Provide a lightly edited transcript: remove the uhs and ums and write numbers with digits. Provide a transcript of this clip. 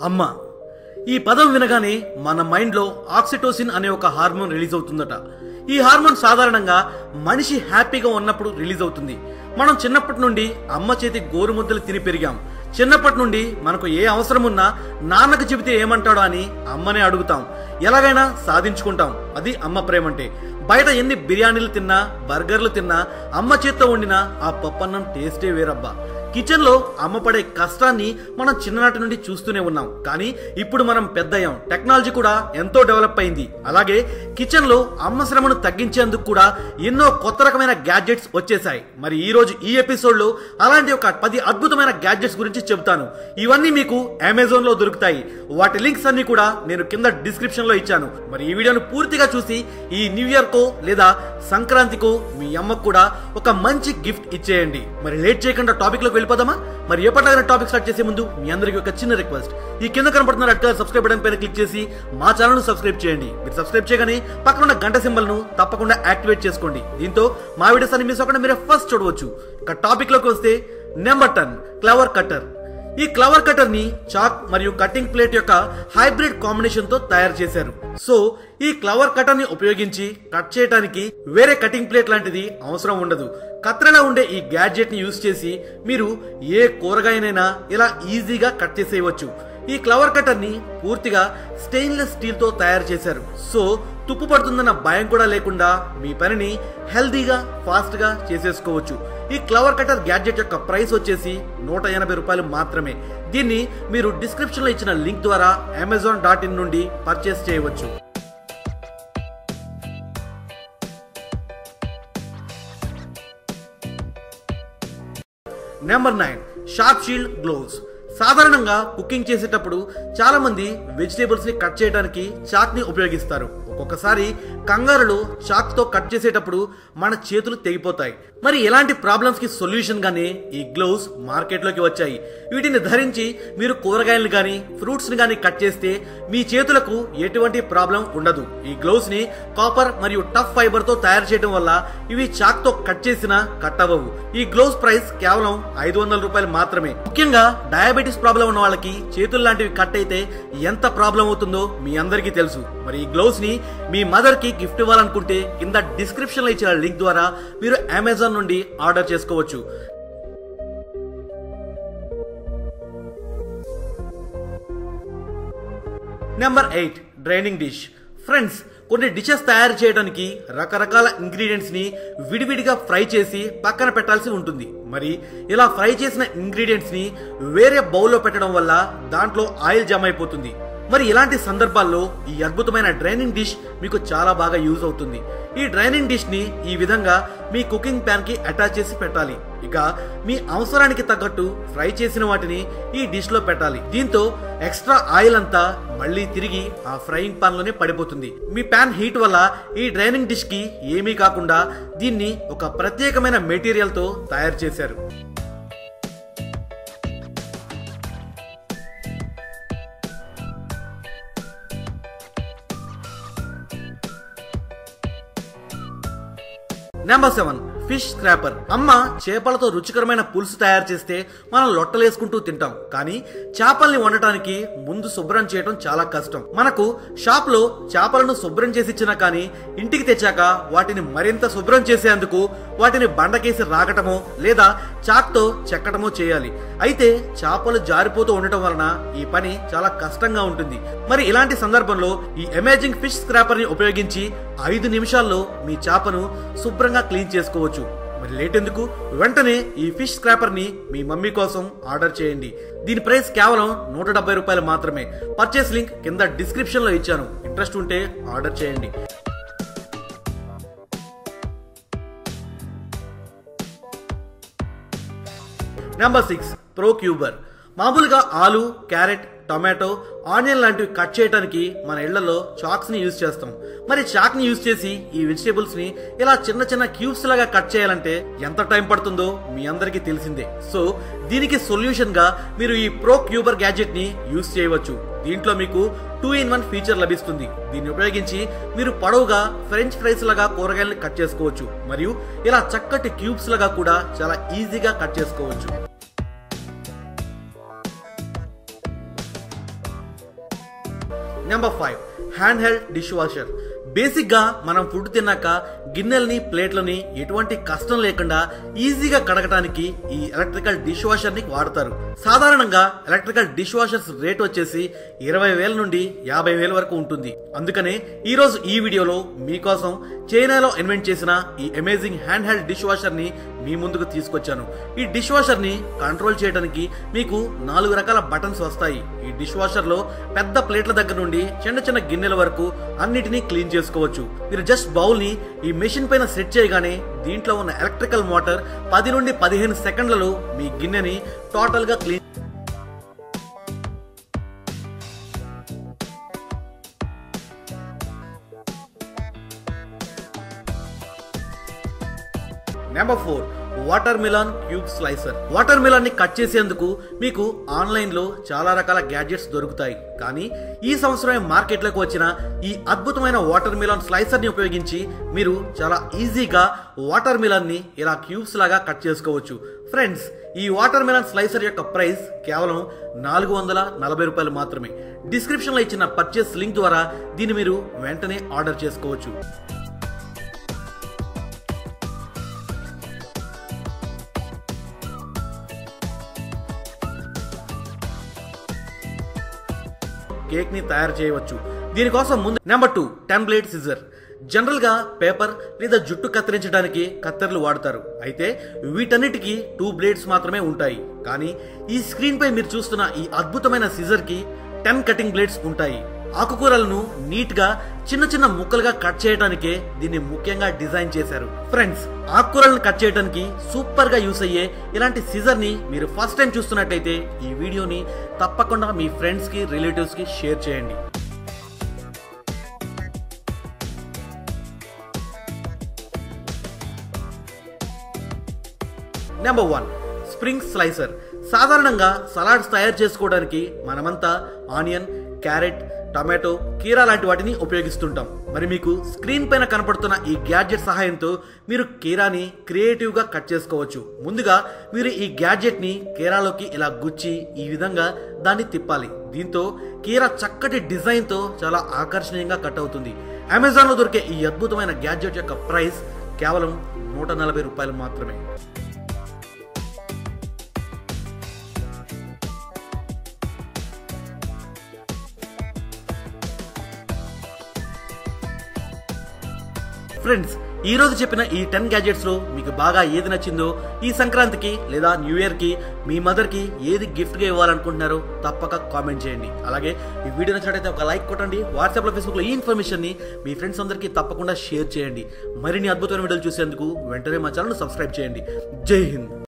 అమ్మ. ఈ పదం వినగానే మన మైండ్లో ఆక్సిటోసిన్ అనే ఒక హార్మోన్ రిలీజ్ అవుతుందట. ఈ హార్మోన్ సాధారణంగా మనిషి హ్యాపీగా ఉన్నప్పుడు రిలీజ్ అవుతుంది. మనం చిన్నప్పటి నుండి అమ్మ చేతి గోరుముద్దలు తిని పెరిగాం. చిన్నప్పటి నుండి మనకు ఏ అవసరం ఉన్నా నాన్నకు చెబితే ఏమంటాడో అని అమ్మనే అడుగుతాం. ఎలాగైనా సాధించుకుంటాం. అది అమ్మ ప్రేమంటే. బయట ఎన్ని బిర్యానీలు తిన్నా, బర్గర్లు తిన్నా అమ్మ చేత్తో వండిన ఆ పప్పన్నం టేస్టే వేరబ్బా. కిచెన్ లో అమ్మ పడే కష్టాన్ని మనం చిన్ననాటి నుండి చూస్తూనే ఉన్నాం. కానీ ఇప్పుడు మనం పెద్దయ్యాం. టెక్నాలజీ కూడా ఎంతో డెవలప్ అయింది. అలాగే కిచెన్ లో అమ్మ శ్రమను తగ్గించేందుకు కూడా ఎన్నో కొత్త రకమైన గ్యాడ్జెట్స్ వచ్చేసాయి. మరి ఈ రోజు ఈ ఎపిసోడ్ లో అలాంటి ఒక 10 అద్భుతమైన గ్యాడ్జెట్స్ గురించి చెబుతాను. ఇవన్నీ మీకు అమెజాన్ లో దొరుకుతాయి. వాటి లింక్స్ అన్ని కూడా నేను కింద డిస్క్రిప్షన్ లో ఇచ్చాను. మరి ఈ వీడియోను పూర్తిగా చూసి ఈ న్యూ ఇయర్ కో లేదా సంక్రాంతికో మీ అమ్మకు కూడా ఒక మంచి గిఫ్ట్ ఇచ్చేయండి. మరి లేట్ చేయకుండా టాపిక్ లోకి వెళ్ళిపోదామా? మరి ఎప్పటిలాగా టాపిక్ స్టార్ట్ చేసే ముందు మీ అందరికీ ఒక చిన్న రిక్వెస్ట్. ఈ కింద కనపడుతున్న రెడ్ కలర్ సబ్స్క్రైబ్ బటన్ పైన క్లిక్ చేసి మా ఛానల్ ను సబ్స్క్రైబ్ చేయండి. మీరు సబ్స్క్రైబ్ చేయగానే పక్కన ఉన్న గంట సింబల్ ను తప్పకుండా యాక్టివేట్ చేసుకోండి. దీంతో మా వీడియోస్ అన్ని మిస్ అవ్వకుండా మీరే ఫస్ట్ చూడవచ్చు. ఇక టాపిక్ లోకి వస్తే నెంబర్ 10 క్లవర్ కట్టర్. ఈ క్లవర్ కట్టర్ ని చాక్ మరియు కటింగ్ ప్లేట్ యొక్క హైబ్రిడ్ కాంబినేషన్ తో తయారు చేశారు. సో ఈ క్లవర్ కట్టర్ ని ఉపయోగించి కట్ చేయడానికి వేరే కటింగ్ ప్లేట్ లాంటిది అవసరం ఉండదు. కత్తిరలా ఉండే ఈ గ్యాడ్జెట్ ని యూజ్ చేసి మీరు ఏ కూరగాయనైనా ఇలా ఈజీగా కట్ చేసేయవచ్చు. ఈ క్లవర్ కట్టర్ ని పూర్తిగా స్టెయిన్లెస్ స్టీల్ తో తయారు చేశారు. సో తుప్పు పడుతుందన్న భయం కూడా లేకుండా మీ పనిని హెల్దీగా ఫాస్ట్ గా చేసేసుకోవచ్చు. ఈ క్లవర్ కట్టర్ గ్యాడ్జెట్ యొక్క ప్రైస్ వచ్చేసి 180 రూపాయలు మాత్రమే. దీన్ని మీరు డిస్క్రిప్షన్ లో ఇచ్చిన లింక్ ద్వారా amazon.in నుండి పర్చేస్ చేయవచ్చు. Number 9 sharp shield gloves. సాధారణంగా కుకింగ్ చేసేటప్పుడు చాలా మంది వెజిటేబుల్స్ ని కట్ చేయడానికి చాక్ ని ఉపయోగిస్తారు. ఒక్కొక్కసారి కంగారులో చాక్ తో కట్ చేసేటప్పుడు మన చేతులు తెగిపోతాయి. మరి ఎలాంటి ప్రాబ్లమ్స్ కి సొల్యూషన్ గానే ఈ గ్లోవ్స్ మార్కెట్ లోకి వచ్చాయి. వీటిని ధరించి మీరు కూరగాయలను గాని ఫ్రూట్స్ ని గాని కట్ చేస్తే మీ చేతులకు ఎటువంటి ప్రాబ్లం ఉండదు. ఈ గ్లోవ్స్ ని కాపర్ మరియు టఫ్ ఫైబర్ తో తయారు చేయడం వల్ల ఇవి చాక్ తో కట్ చేసినా కట్ అవ్వవు. ఈ గ్లోవ్స్ ప్రైస్ కేవలం 500 రూపాయలు మాత్రమే. ముఖ్యంగా డయాబెటీస్ ప్రాబ్లం ఉన్న వాళ్ళకి చేతులు లాంటివి కట్ అయితే ఎంత ప్రాబ్లం అవుతుందో మీ అందరికీ తెలుసు. మరి ఈ గ్లోవ్స్ ని మీ మదర్ కి గిఫ్ట్ ఇవ్వాలనుకుంటే కింద డిస్క్రిప్షన్ లో ఇచ్చిన లింక్ ద్వారా మీరు అమెజాన్ నుండి ఆర్డర్ చేసుకోవచ్చు. Number 8 draining dish. ఫ్రెండ్స్, కొన్ని డిషెస్ తయారు చేయడానికి రకరకాల ఇంగ్రీడియంట్స్ ని విడివిడిగా ఫ్రై చేసి పక్కన పెట్టాల్సి ఉంటుంది. మరి ఇలా ఫ్రై చేసిన ఇంగ్రీడియంట్స్ ని వేరే బౌల్లో పెట్టడం వల్ల దాంట్లో ఆయిల్ జమ అయిపోతుంది. మరి ఇలాంటి సందర్భాల్లో ఈ అద్భుతమైన డ్రైనింగ్ డిష్ మీకు చాలా బాగా యూజ్ అవుతుంది. ఈ డ్రైనింగ్ డిష్ ని ఈ విధంగా మీ కుకింగ్ ప్యాన్ కి అటాచ్ చేసి పెట్టాలి. ఇక మీ అవసరానికి తగ్గట్టు ఫ్రై చేసిన వాటిని ఈ డిష్ లో పెట్టాలి. దీంతో ఎక్స్ట్రా ఆయిల్ అంతా మళ్ళీ తిరిగి ఆ ఫ్రైయింగ్ పాన్ లోనే పడిపోతుంది. మీ ప్యాన్ హీట్ వల్ల ఈ డ్రైనింగ్ డిష్ కి ఏమీ కాకుండా దీన్ని ఒక ప్రత్యేకమైన మెటీరియల్ తో తయారు చేశారు. Number 7 fish scraper. అమ్మ చేపలతో రుచికరమైన పులుసు తయారు చేస్తే మనం లొట్టలేసుకుంటూ తింటాం. కానీ చేపల్ని వండటానికి ముందు శుభ్రం చేయడం చాలా కష్టం. మనకు షాప్ లో చేపలను శుభ్రం చేసి ఇచ్చినా కానీ ఇంటికి తెచ్చాక వాటిని మరింత శుభ్రం చేసేందుకు వాటిని బండకేసి రాగటమో లేదా చాక్ తో చెక్కటమో చేయాలి. అయితే చేపలు జారిపోతూ ఉండటం వలన ఈ పని చాలా కష్టంగా ఉంటుంది. మరి ఇలాంటి సందర్భంలో ఈ అమేజింగ్ ఫిష్ స్క్రాపర్ ని ఉపయోగించి 5 నిమిషాల్లో మీ చేపను శుభ్రంగా క్లీన్ చేసుకోవచ్చు. మరి లేట్ ఎందుకు? వెంటనే ఈ ఫిష్ స్క్రాపర్ ని మీ మమ్మీ కోసం ఆర్డర్ చేయండి. దీని ప్రైస్ కేవలం 170 రూపాయలు మాత్రమే. పర్చేస్ లింక్ కింద డిస్క్రిప్షన్ లో ఇచ్చాను. ఇంట్రెస్ట్ ఉంటే ఆర్డర్ చేయండి. Number 6 pro క్యూబర్. మామూలుగా ఆలు, క్యారెట్, టొమాటో, ఆనియన్ లాంటివి కట్ చేయడానికి మన ఇళ్లలో చాక్స్ ని యూజ్ చేస్తాం. మరి చాక్ ని యూజ్ చేసి ఈ వెజిటేబుల్స్ ని ఇలా చిన్న చిన్న క్యూబ్స్ లాగా కట్ చేయాలంటే ఎంత టైం పడుతుందో మీ అందరికీ తెలిసిందే. సో దీనికి సొల్యూషన్ గా మీరు ఈ ప్రో క్యూబర్ గ్యాడ్జెట్ ని యూజ్ చేయవచ్చు. దీంట్లో మీకు 2-in-1 ఫీచర్ లభిస్తుంది. దీన్ని ఉపయోగించి మీరు పొడవుగా ఫ్రెంచ్ ఫ్రైస్ లాగా కూరగాయలను కట్ చేసుకోవచ్చు. మరియు ఇలా చక్కటి క్యూబ్స్ లాగా కూడా చాలా ఈజీగా కట్ చేసుకోవచ్చు. Number 5 hand held dish washer. Basic గా మనం ఫుడ్ తిన్నాక గిన్నెల్ని ప్లేట్లని ఎటువంటి కష్టం లేకుండా ఈజీగా కడగటానికి ఈ ఎలక్ట్రికల్ డిష్ వాషర్ ని వాడతారు. సాధారణంగా ఎలక్ట్రికల్ డిష్ వాషర్స్ రేట్ వచ్చేసి 20,000 నుండి 50,000 వరకు ఉంటుంది. అందుకనే ఈ రోజు ఈ వీడియోలో మీకోసం చైనాలో ఇన్వెంట్ చేసిన ఈ amazing hand held dish washer ని మీ ముందుకు తీసుకొచ్చాను. ఈ డిష్ వాషర్ ని కంట్రోల్ చేయడానికి మీకు 4 రకాల బటన్స్ వస్తాయి. ఈ డిష్ వాషర్ లో పెద్ద ప్లేట్ల దగ్గర నుండి చిన్న చిన్న గిన్నెల వరకు అన్నిటినీ క్లీన్ చేసుకోవచ్చు. మీరు జస్ట్ బౌల్ ని ఈ మెషిన్ పైన సెట్ చేయగానే దీంట్లో ఉన్న ఎలక్ట్రికల్ మోటార్ 10 నుండి 15 సెకండ్లలో మీ గిన్నెని టోటల్ గా clean. Number 4 watermelon cube slicer. Watermelon ని కట్ చేసేందుకు మీకు ఆన్లైన్ లో చాలా రకాల గ్యాడ్జెట్స్ దొరుకుతాయి. కానీ ఈ సంవత్సరమే మార్కెట్ లోకి వచ్చిన ఈ అద్భుతమైన వాటర్ మిలాన్ స్లైసర్ ని ఉపయోగించి మీరు చాలా ఈజీగా వాటర్ మిలాన్ ని ఇలా క్యూబ్స్ లాగా కట్ చేసుకోవచ్చు. ఫ్రెండ్స్, ఈ వాటర్ మిలాన్ స్లైసర్ యొక్క ప్రైస్ కేవలం 440 రూపాయలు మాత్రమే. డిస్క్రిప్షన్ లో ఇచ్చిన పర్చేస్ లింక్ ద్వారా దీన్ని మీరు వెంటనే ఆర్డర్ చేసుకోవచ్చు. కేక్ ని తయారు చేయవచ్చు. దీనికోసం ముందు నెంబర్ 2 10 బ్లేడ్ సిజర్. జనరల్ గా పేపర్ లేదా జుట్టు కత్తిరించడానికి కత్తెరలు వాడతారు. అయితే వీటన్నిటికీ 2 బ్లేడ్స్ మాత్రమే ఉంటాయి. కానీ ఈ స్క్రీన్ పై మీరు చూస్తున్న ఈ అద్భుతమైన సిజర్ కి 10 కటింగ్ బ్లేడ్స్ ఉంటాయి. ఆకుకూరలను నీట్ గా చిన్న చిన్న ముక్కలుగా కట్ చేయడానికే దీన్ని ముఖ్యంగా డిజైన్ చేశారు. ఫ్రెండ్స్, ఆకుకూరలను కట్ చేయడానికి సూపర్ గా యూస్ అయ్యే ఇలాంటి సిజర్ ని మీరు ఫస్ట్ టైం చూస్తున్నట్టయితే ఈ వీడియోని తప్పకుండా మీ ఫ్రెండ్స్ కి రిలేటివ్స్ కి షేర్ చేయండి. Number 1 spring slicer. సాధారణంగా సలాడ్స్ తయారు చేసుకోవడానికి మనమంతా ఆనియన్, క్యారెట్, టమాటో, కీరా లాంటి వాటిని ఉపయోగిస్తుంటాం. మరి మీకు స్క్రీన్ పైన కనపడుతున్న ఈ గ్యాడ్జెట్ సహాయంతో మీరు కీరాని క్రియేటివ్ గా కట్ చేసుకోవచ్చు. ముందుగా మీరు ఈ గ్యాడ్జెట్ ని కీరాలోకి ఇలా గుచ్చి ఈ విధంగా దాన్ని తిప్పాలి. దీంతో కీరా చక్కటి డిజైన్ తో చాలా ఆకర్షణీయంగా కట్ అవుతుంది. అమెజాన్ లో దొరికే ఈ అద్భుతమైన గ్యాడ్జెట్ యొక్క ప్రైస్ కేవలం 140 రూపాయలు మాత్రమే. ఫ్రెండ్స్, ఈ రోజు చెప్పిన ఈ 10 గ్యాడ్జెట్స్ లో మీకు బాగా ఏది నచ్చిందో ఈ సంక్రాంతికి లేదా న్యూ ఇయర్ కి మీ మదర్ కి ఏది గిఫ్ట్ గా ఇవ్వాలనుకుంటున్నారో తప్పక కామెంట్ చేయండి. అలాగే ఈ వీడియో నచ్చినట్లయితే ఒక లైక్ కొట్టండి. వాట్సాప్ లో, ఫేస్బుక్ లో ఈ ఇన్ఫర్మేషన్ ని మీ ఫ్రెండ్స్ అందరికీ తప్పకుండా షేర్ చేయండి. మరిన్ని అద్భుతమైన వీడియోలు చూసేందుకు వెంటనే మా ఛానల్ సబ్స్క్రైబ్ చేయండి. జై హింద్.